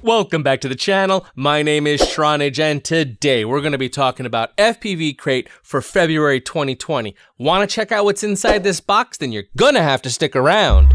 Welcome back to the channel. My name is Tronage, and today we're going to be talking about FPV crate for February 2020. Want to check out what's inside this box? Then you're gonna have to stick around.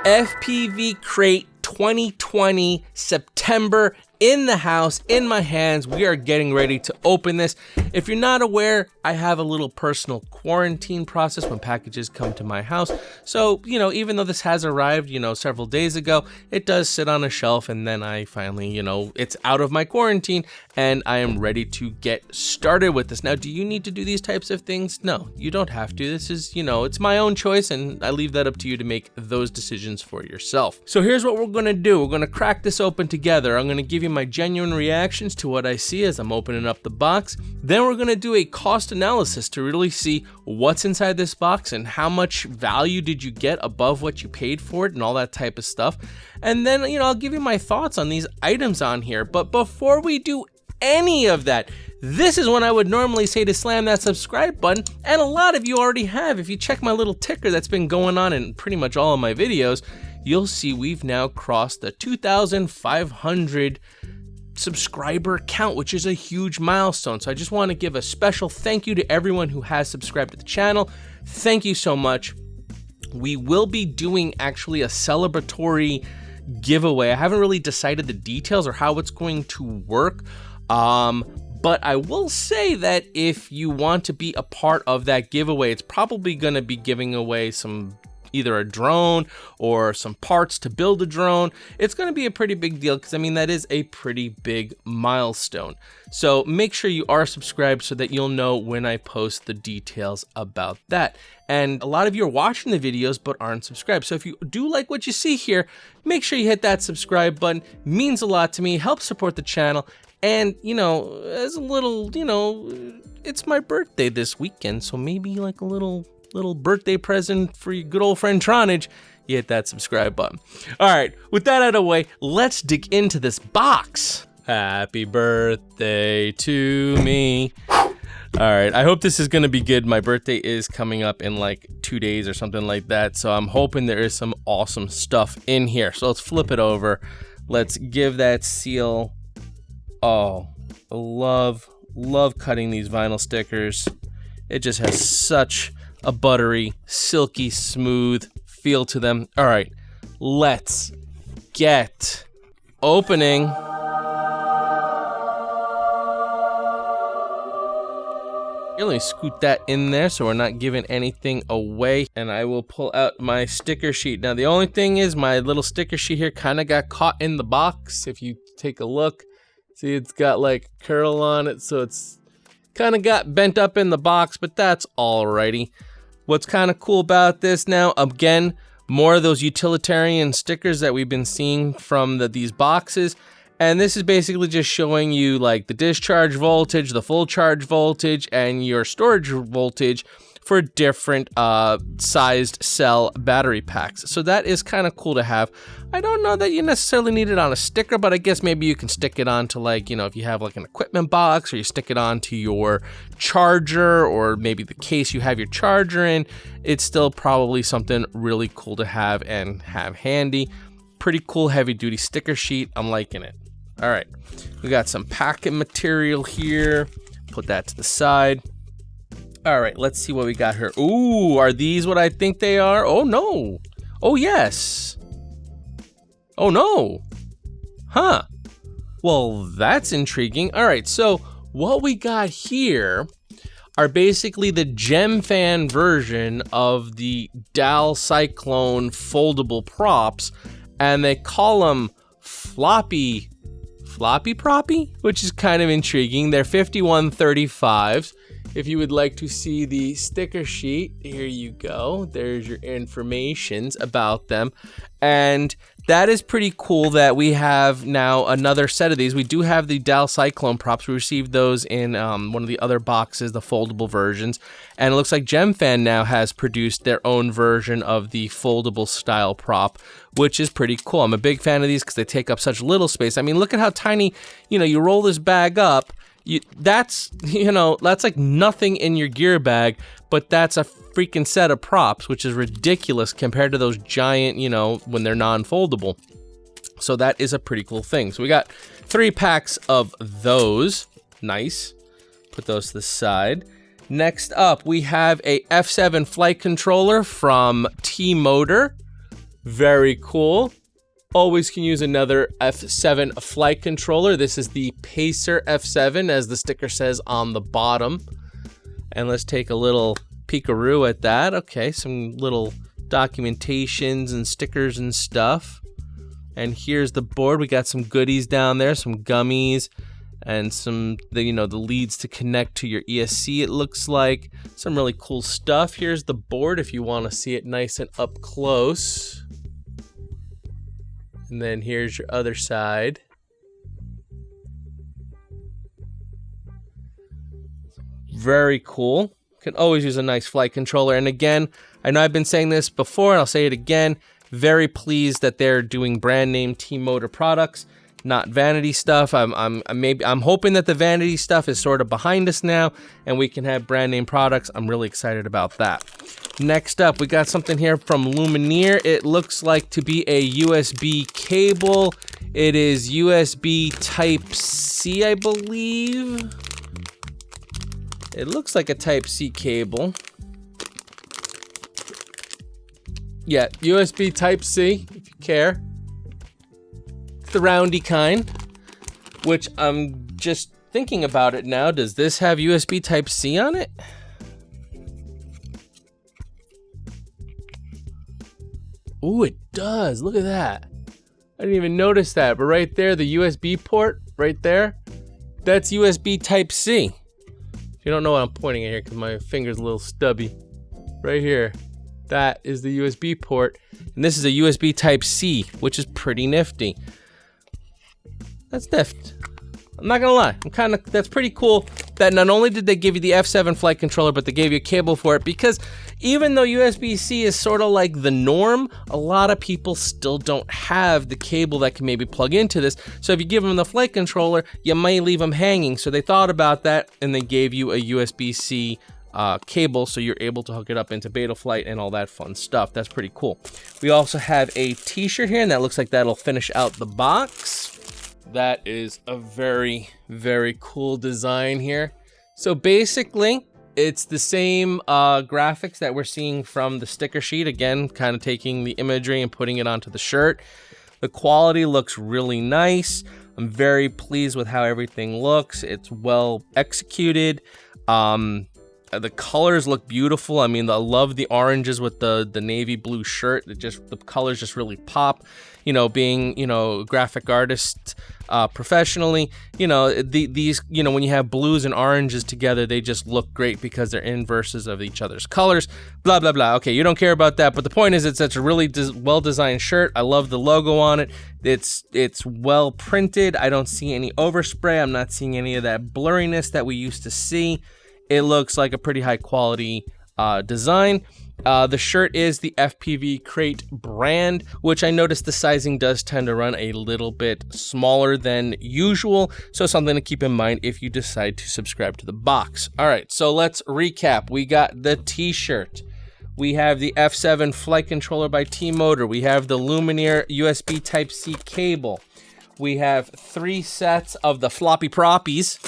FPV Crate 2020, September, in the house, in my hands. We are getting ready to open this. If you're not aware, I have a little personal quarantine process when packages come to my house. So, even though this has arrived, several days ago, it does sit on a shelf, and then I finally, it's out of my quarantine and I am ready to get started with this. Now, do you need to do these types of things? No, you don't have to. This is, it's my own choice, and I leave that up to you to make those decisions for yourself. So here's what we're gonna do. We're gonna crack this open together. I'm gonna give you my genuine reactions to what I see as I'm opening up the box. Then we're gonna do a cost analysis to really see what's inside this box and how much value did you get above what you paid for it and all that type of stuff. And then, I'll give you my thoughts on these items on here. But before we do any of that, this is when I would normally say to slam that subscribe button, and a lot of you already have. If you check my little ticker that's been going on in pretty much all of my videos, you'll see we've now crossed the 2,500 subscriber count, which is a huge milestone. So I just want to give a special thank you to everyone who has subscribed to the channel. Thank you so much. We will be doing actually a celebratory giveaway. I haven't really decided the details or how it's going to work. But I will say that if you want to be a part of that giveaway, it's probably going to be giving away either a drone or some parts to build a drone. It's going to be a pretty big deal because, that is a pretty big milestone. So make sure you are subscribed so that you'll know when I post the details about that. And a lot of you are watching the videos but aren't subscribed. So if you do like what you see here, make sure you hit that subscribe button. It means a lot to me. Helps support the channel. And, as a little, it's my birthday this weekend, so maybe like a little birthday present for your good old friend Tronage, you hit that subscribe button. All right, with that out of the way, let's dig into this box. Happy birthday to me. All right, I hope this is gonna be good. My birthday is coming up in like 2 days or something like that, so I'm hoping there is some awesome stuff in here. So let's flip it over. Let's give that seal. Oh, I love cutting these vinyl stickers. It just has such a buttery, silky, smooth feel to them. All right, let's get opening. Here, let me scoot that in there so we're not giving anything away. And I will pull out my sticker sheet. Now, the only thing is my little sticker sheet here kind of got caught in the box. If you take a look, see, it's got like curl on it, so it's kind of got bent up in the box, but that's alrighty. What's kind of cool about this now, again, more of those utilitarian stickers that we've been seeing from these boxes. And this is basically just showing you like the discharge voltage, the full charge voltage, and your storage voltage for different sized cell battery packs. So that is kind of cool to have. I don't know that you necessarily need it on a sticker, but I guess maybe you can stick it onto like, if you have like an equipment box, or you stick it onto your charger, or maybe the case you have your charger in. It's still probably something really cool to have and have handy. Pretty cool heavy duty sticker sheet. I'm liking it. All right, we got some packing material here. Put that to the side. All right, let's see what we got here. Ooh, are these what I think they are? Oh, no. Oh, yes. Oh, no. Huh. Well, that's intriguing. All right, so what we got here are basically the Gemfan version of the Cyclone foldable props, and they call them Floppy Proppies, which is kind of intriguing. They're 5135s. If you would like to see the sticker sheet, here you go. There's your informations about them. And that is pretty cool that we have now another set of these. We do have the Dal Cyclone props. We received those in one of the other boxes, the foldable versions. And it looks like Gemfan now has produced their own version of the foldable style prop, which is pretty cool. I'm a big fan of these because they take up such little space. I mean, look at how tiny, you roll this bag up. That's like nothing in your gear bag, but that's a freaking set of props, which is ridiculous compared to those giant, when they're non-foldable. So that is a pretty cool thing. So we got 3 packs of those. Nice. Put those to the side. Next up, we have a F7 flight controller from T-Motor. Very cool. Always can use another F7 flight controller. This is the Pacer F7, as the sticker says on the bottom. And let's take a little peekaroo at that. Okay, some little documentations and stickers and stuff. And here's the board. We got some goodies down there, some gummies, and some, the leads to connect to your ESC, it looks like. Some really cool stuff. Here's the board if you want to see it nice and up close. And then here's your other side. Very cool. Can always use a nice flight controller. And again, I know I've been saying this before, and I'll say it again. Very pleased that they're doing brand name T-Motor products, not vanity stuff. I'm hoping that the vanity stuff is sort of behind us now, and we can have brand name products. I'm really excited about that. Next up, we got something here from Lumineer. It looks like to be a USB cable. It is USB Type-C, I believe. It looks like a Type-C cable. Yeah, USB Type-C, if you care. It's the roundy kind, which I'm just thinking about it now. Does this have USB Type-C on it? Ooh, it does. Look at that. I didn't even notice that, but right there, the USB port, right there, that's USB Type-C. If you don't know what I'm pointing at here, because my finger's a little stubby. Right here, that is the USB port, and this is a USB Type-C, which is pretty nifty. That's nifty. I'm not gonna lie, that's pretty cool that not only did they give you the F7 flight controller, but they gave you a cable for it, because even though USB-C is sort of like the norm, a lot of people still don't have the cable that can maybe plug into this. So if you give them the flight controller, you might leave them hanging. So they thought about that, and they gave you a USB-C cable, so you're able to hook it up into Betaflight and all that fun stuff. That's pretty cool. We also have a t-shirt here, and that looks like that'll finish out the box. That is a very, very cool design here. So basically, it's the same graphics that we're seeing from the sticker sheet. Again, kind of taking the imagery and putting it onto the shirt. The quality looks really nice. I'm very pleased with how everything looks. It's well executed. The colors look beautiful. I mean, I love the oranges with the navy blue shirt. The colors just really pop. Being a graphic artist professionally, these when you have blues and oranges together, they just look great because they're inverses of each other's colors. Blah blah blah. Okay, you don't care about that, but the point is, it's such a really well designed shirt. I love the logo on it. It's well printed. I don't see any overspray. I'm not seeing any of that blurriness that we used to see. It looks like a pretty high quality design. The shirt is the FPV Crate brand, which I noticed the sizing does tend to run a little bit smaller than usual, so something to keep in mind if you decide to subscribe to the box. All right, so let's recap. We got the t-shirt. We have the F7 flight controller by T-Motor. We have the Lumineer USB Type-C cable. We have 3 sets of the floppy proppies.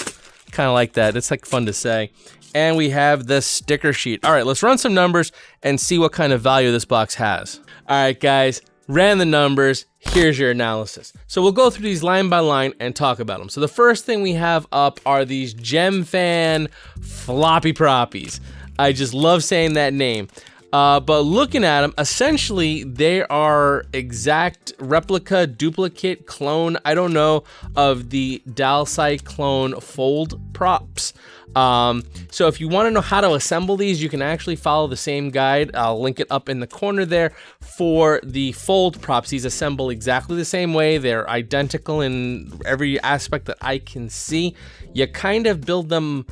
Kind of like that. It's like fun to say. And we have the sticker sheet. All right, let's run some numbers and see what kind of value this box has. All right, guys, ran the numbers. Here's your analysis. So we'll go through these line by line and talk about them. So the first thing we have up are these Gemfan Floppy Proppies. I just love saying that name. But looking at them, essentially they are exact replica, duplicate, clone, I don't know, of the Cyclone fold props. So if you want to know how to assemble these, you can actually follow the same guide. I'll link it up in the corner there for the fold props. These assemble exactly the same way. They're identical in every aspect that I can see. You kind of build them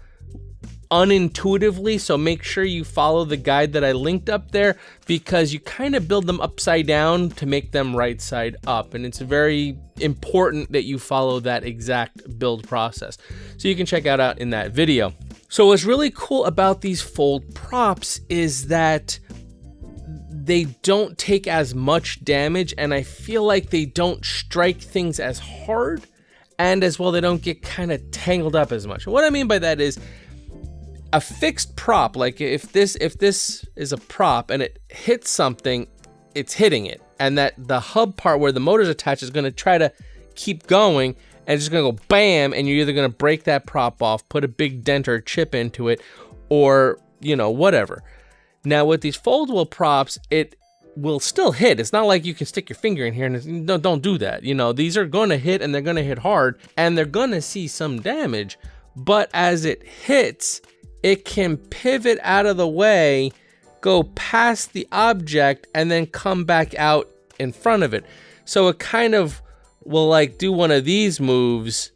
unintuitively, so make sure you follow the guide that I linked up there, because you kind of build them upside down to make them right side up, and it's very important that you follow that exact build process. So you can check out in that video. So what's really cool about these fold props is that they don't take as much damage, and I feel like they don't strike things as hard, and as well they don't get kind of tangled up as much. What I mean by that is, a fixed prop, like if this is a prop and it hits something, it's hitting it, and that the hub part where the motor's attached is going to try to keep going, and it's just going to go bam, and you're either going to break that prop off, put a big dent or chip into it, or, you know, whatever. Now with these foldable props, it will still hit. It's not like you can stick your finger in here and don't do that. You know, these are going to hit, and they're going to hit hard, and they're going to see some damage, but as it hits, it can pivot out of the way, go past the object, and then come back out in front of it. So it kind of will like do one of these moves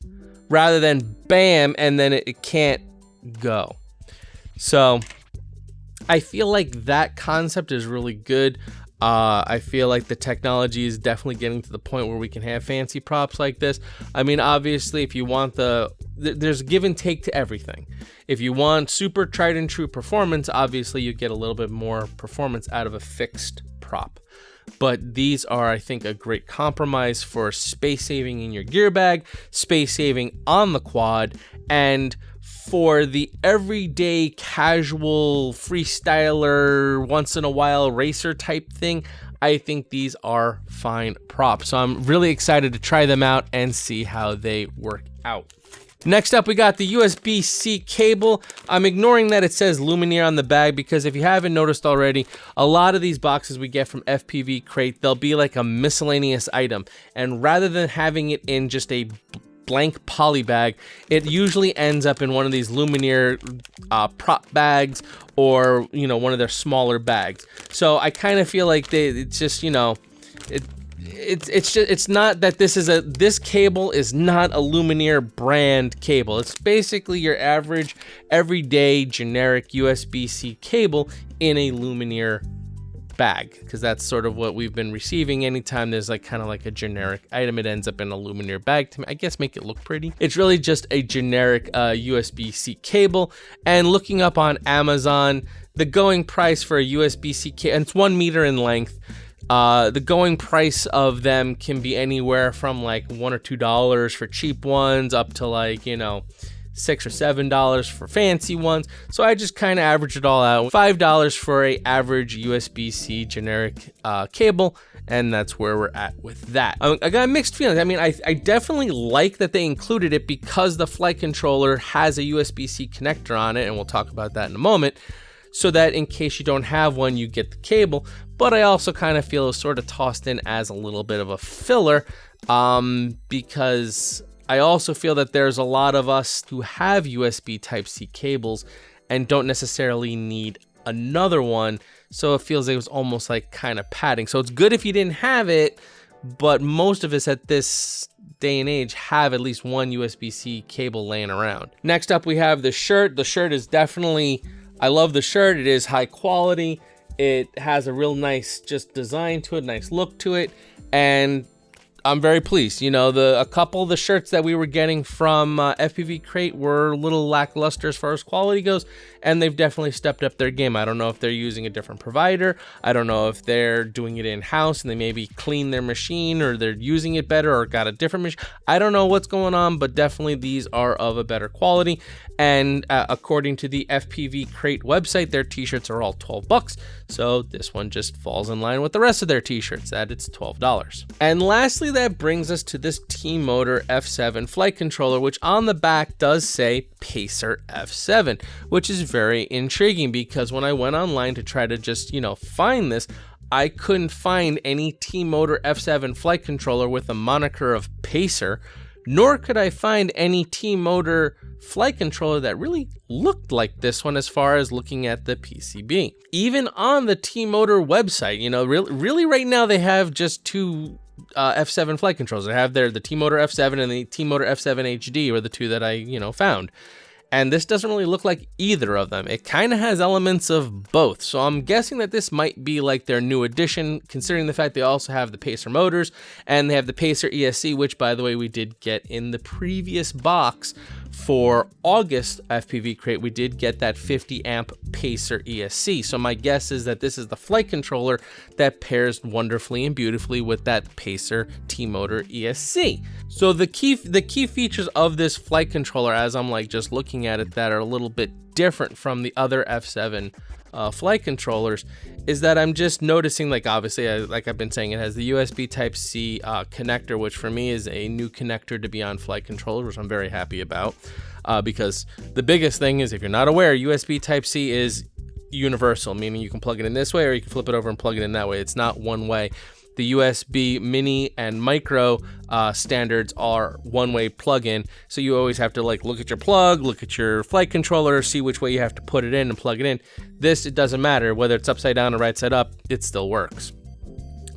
rather than bam, and then it can't go. So I feel like that concept is really good. I feel like the technology is definitely getting to the point where we can have fancy props like this. I mean, obviously, if you want there's give and take to everything. If you want super tried and true performance, obviously you get a little bit more performance out of a fixed prop. But these are, I think, a great compromise for space saving in your gear bag, space saving on the quad, and for the everyday casual freestyler, once in a while racer type thing, I think these are fine props. So I'm really excited to try them out and see how they work out. Next up, we got the USB-C cable. I'm ignoring that it says Luminaire on the bag, because if you haven't noticed already, a lot of these boxes we get from FPV Crate, they'll be like a miscellaneous item. And rather than having it in just a blank poly bag, it usually ends up in one of these Luminaire prop bags, or, you know, one of their smaller bags. So I kind of feel like it's just, you know, it's not that this cable is not a Luminaire brand cable. It's basically your average everyday generic USB-C cable in a Luminaire bag, because that's sort of what we've been receiving. Anytime there's like kind of like a generic item, it ends up in a Luminaire bag to, I guess, make it look pretty. It's really just a generic USB-C cable. And looking up on Amazon, the going price for a USB-C cable, and it's 1 meter in length, the going price of them can be anywhere from like $1 or $2 for cheap ones up to like, you know, $6 or $7 for fancy ones. So I just kind of averaged it all out. $5 for a average USB-C generic cable, and that's where we're at with that. I got mixed feelings. I mean, I definitely like that they included it, because the flight controller has a USB-C connector on it, and we'll talk about that in a moment, so that in case you don't have one, you get the cable. But I also kind of feel it's sort of tossed in as a little bit of a filler, because I also feel that there's a lot of us who have USB Type-C cables and don't necessarily need another one, so it feels like it was almost like kind of padding. So it's good if you didn't have it, but most of us at this day and age have at least one USB-C cable laying around. Next up, we have the shirt. The shirt is definitely, I love the shirt. It is high quality. It has a real nice just design to it, nice look to it, and I'm very pleased. You know, a couple of the shirts that we were getting from FPV Crate were a little lackluster as far as quality goes, and they've definitely stepped up their game. I don't know if they're using a different provider. I don't know if they're doing it in-house and they maybe clean their machine, or they're using it better or got a different machine. I don't know what's going on, but definitely these are of a better quality. And according to the FPV Crate website, their t-shirts are all $12. So this one just falls in line with the rest of their t-shirts, that it's $12. And lastly, that brings us to this T-Motor F7 flight controller, which on the back does say Pacer F7, which is very intriguing because when I went online to try to just, find this, I couldn't find any T-Motor F7 flight controller with a moniker of Pacer, nor could I find any T-Motor flight controller that really looked like this one as far as looking at the PCB. Even on the T-Motor website, really right now they have just two F7 flight controllers. They have the T-Motor F7 and the T-Motor F7 HD are the two that I, found. And this doesn't really look like either of them. It kind of has elements of both. So I'm guessing that this might be like their new addition, considering the fact they also have the Pacer motors and they have the Pacer ESC, which by the way, we did get in the previous box for August FPV crate. We did get that 50 amp Pacer ESC. So my guess is that this is the flight controller that pairs wonderfully and beautifully with that Pacer T-Motor ESC. So the key features of this flight controller, as I'm just looking at it, that are a little bit different from the other F7 flight controllers, is that I'm just noticing, obviously, like I've been saying, it has the USB Type-C connector, which for me is a new connector to be on flight controllers, which I'm very happy about, because the biggest thing is, if you're not aware, USB Type-C is universal, meaning you can plug it in this way or you can flip it over and plug it in that way. It's not one way. The USB mini and micro standards are one-way plug-in, so you always have to look at your plug, look at your flight controller, see which way you have to put it in and plug it in. This, it doesn't matter whether it's upside down or right side up, it still works.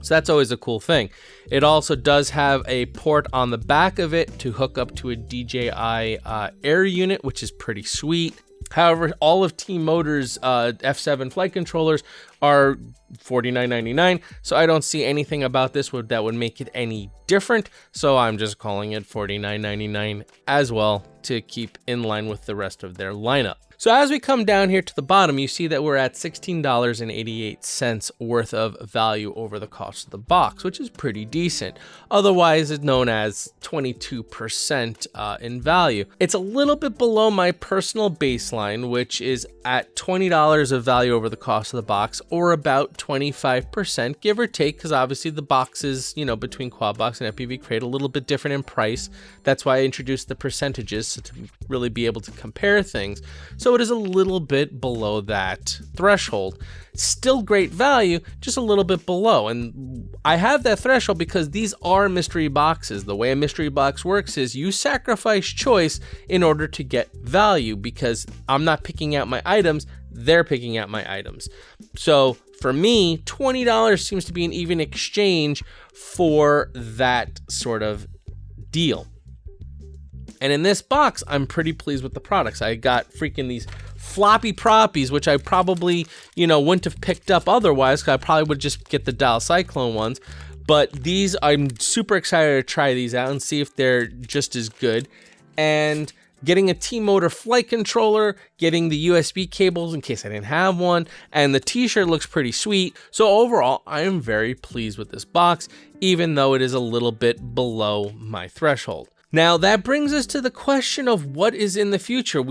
So that's always a cool thing. It also does have a port on the back of it to hook up to a DJI Air unit, which is pretty sweet. However, all of T-Motor's F7 flight controllers are $49.99, so I don't see anything about this that would make it any different, so I'm just calling it $49.99 as well to keep in line with the rest of their lineup. So as we come down here to the bottom, you see that we're at $16.88 worth of value over the cost of the box, which is pretty decent. Otherwise, it's known as 22% in value. It's a little bit below my personal baseline, which is at $20 of value over the cost of the box, or about 25%, give or take, because obviously the boxes, between Quadbox and FPV Crate, a little bit different in price. That's why I introduced the percentages to really be able to compare things. So it is a little bit below that threshold. Still great value, just a little bit below. And I have that threshold because these are mystery boxes. The way a mystery box works is you sacrifice choice in order to get value, because I'm not picking out my items, they're picking out my items. So for me, $20 seems to be an even exchange for that sort of deal. And in this box, I'm pretty pleased with the products. I got freaking these floppy proppies, which I probably, wouldn't have picked up otherwise, because I probably would just get the Dial Cyclone ones. But these, I'm super excited to try these out and see if they're just as good. And getting a T-Motor flight controller, getting the USB cables in case I didn't have one, and the t-shirt looks pretty sweet. So overall, I am very pleased with this box, even though it is a little bit below my threshold. Now that brings us to the question of what is in the future.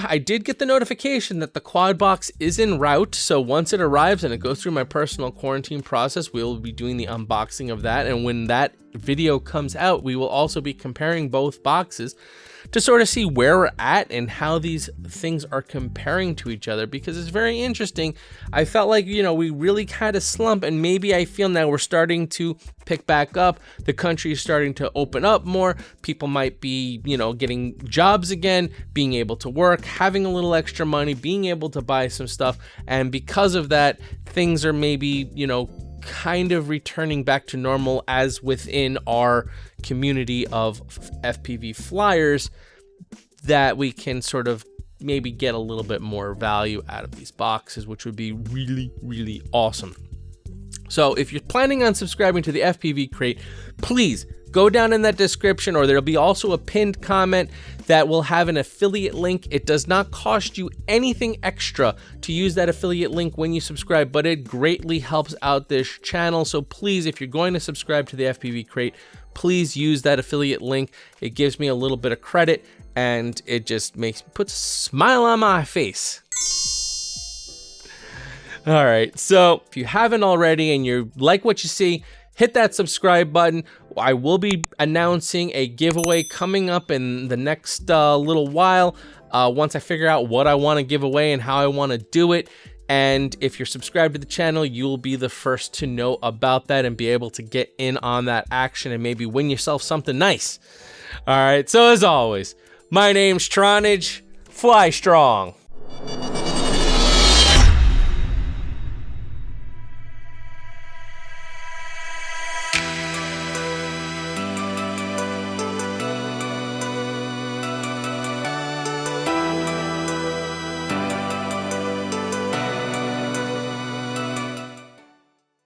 I did get the notification that the quad box is en route, so once it arrives and it goes through my personal quarantine process, we will be doing the unboxing of that, and when that video comes out, we will also be comparing both boxes to sort of see where we're at and how these things are comparing to each other, because it's very interesting. I felt like, we really kind of slump, and maybe I feel now we're starting to pick back up. The country is starting to open up more. People might be, getting jobs again, being able to work, having a little extra money, being able to buy some stuff. And because of that, things are maybe, kind of returning back to normal as within our community of FPV flyers, that we can sort of maybe get a little bit more value out of these boxes, which would be really, really awesome. So if you're planning on subscribing to the FPV Crate, please go down in that description, or there'll be also a pinned comment that will have an affiliate link. It does not cost you anything extra to use that affiliate link when you subscribe, but it greatly helps out this channel. So please, if you're going to subscribe to the FPV Crate, please use that affiliate link. It gives me a little bit of credit, and it just puts a smile on my face. All right, so if you haven't already and you like what you see, hit that subscribe button. I will be announcing a giveaway coming up in the next little while, once I figure out what I want to give away and how I want to do it. And if you're subscribed to the channel, you'll be the first to know about that and be able to get in on that action and maybe win yourself something nice. All right, so as always, my name's Tronage. Fly strong.